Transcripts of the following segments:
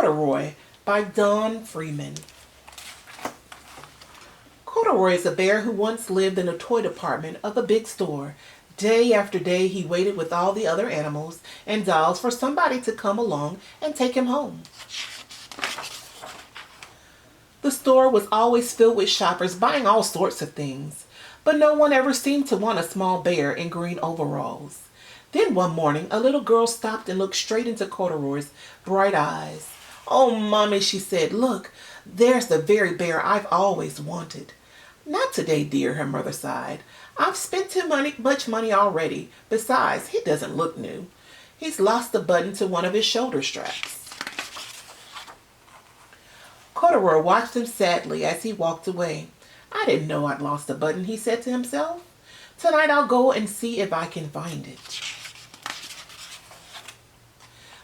Corduroy by Don Freeman. Corduroy is a bear who once lived in a toy department of a big store. Day after day he waited with all the other animals and dolls for somebody to come along and take him home. The store was always filled with shoppers buying all sorts of things, but no one ever seemed to want a small bear in green overalls. Then one morning, a little girl stopped and looked straight into Corduroy's bright eyes. "Oh, Mommy," she said, "look, there's the very bear I've always wanted." "Not today, dear," her mother sighed. "I've spent too much money already. Besides, he doesn't look new. He's lost the button to one of his shoulder straps." Corduroy watched him sadly as he walked away. "I didn't know I'd lost the button," he said to himself. "Tonight I'll go and see if I can find it."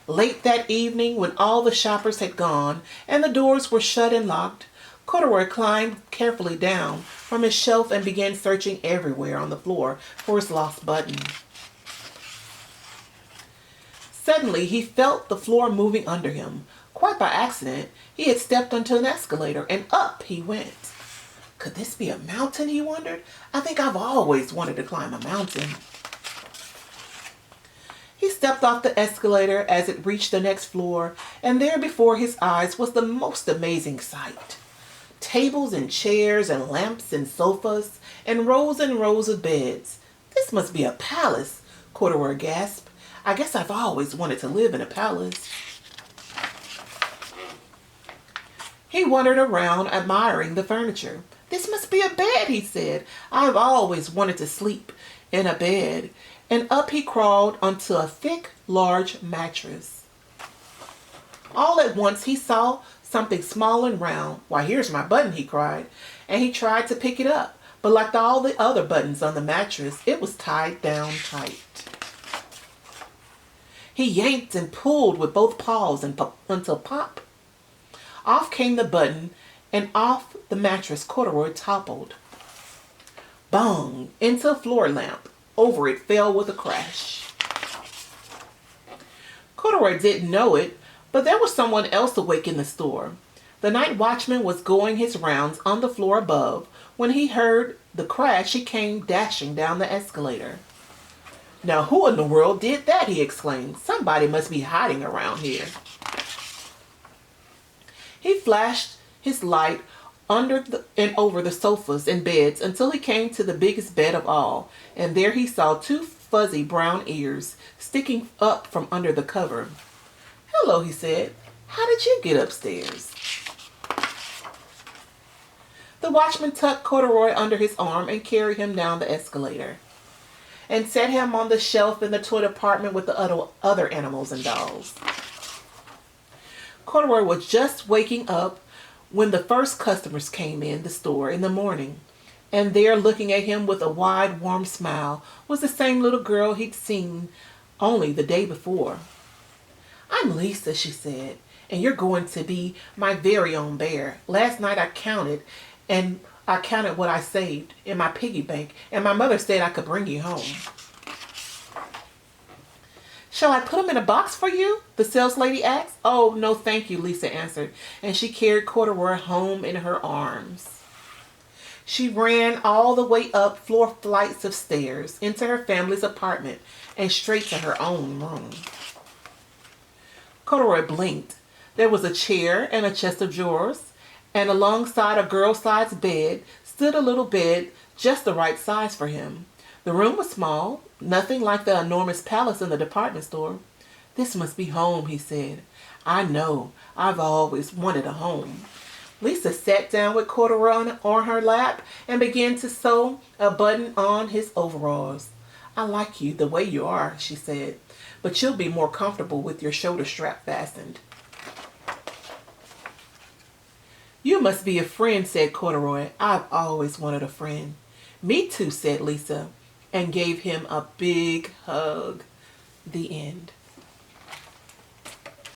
Late that evening, when all the shoppers had gone and the doors were shut and locked, Corduroy climbed carefully down from his shelf and began searching everywhere on the floor for his lost button. Suddenly, he felt the floor moving under him. Quite by accident, he had stepped onto an escalator, and up he went. Could this be a mountain, he wondered? I think I've always wanted to climb a mountain. He stepped off the escalator as it reached the next floor, and there before his eyes was the most amazing sight. Tables and chairs and lamps and sofas and rows of beds. "This must be a palace," Corduroy gasped. "I guess I've always wanted to live in a palace." He wandered around admiring the furniture. "This must be a bed," he said. "I've always wanted to sleep in a bed." And up he crawled onto a thick, large mattress. All at once he saw something small and round. "Why, here's my button," he cried, and he tried to pick it up, but like all the other buttons on the mattress, it was tied down tight. He yanked and pulled with both paws until pop! Off came the button, and off the mattress Corduroy toppled. Bang! Into a floor lamp. Over it fell with a crash. Corduroy didn't know it, but there was someone else awake in the store. The night watchman was going his rounds on the floor above. When he heard the crash, he came dashing down the escalator. "Now who in the world did that?" he exclaimed. "Somebody must be hiding around here." He flashed his light under and over the sofas and beds until he came to the biggest bed of all, and there he saw two fuzzy brown ears sticking up from under the cover. "Hello," he said. "How did you get upstairs?" The watchman tucked Corduroy under his arm and carried him down the escalator and set him on the shelf in the toy department with the other animals and dolls. Corduroy was just waking up when the first customers came in the store in the morning, and there, looking at him with a wide, warm smile, was the same little girl he'd seen only the day before. "I'm Lisa," she said, "and you're going to be my very own bear. Last night I counted what I saved in my piggy bank, and my mother said I could bring you home." "Shall I put him in a box for you?" the sales lady asked. "Oh, no, thank you," Lisa answered, and she carried Corduroy home in her arms. She ran all the way up four flights of stairs into her family's apartment and straight to her own room. Corduroy blinked. There was a chair and a chest of drawers, and alongside a girl-sized bed stood a little bed just the right size for him. The room was small, nothing like the enormous palace in the department store. "This must be home," he said. "I know. I've always wanted a home." Lisa sat down with Corduroy on her lap and began to sew a button on his overalls. "I like you the way you are," she said, "but you'll be more comfortable with your shoulder strap fastened." "You must be a friend," said Corduroy. "I've always wanted a friend." "Me too," said Lisa, and gave him a big hug. The end.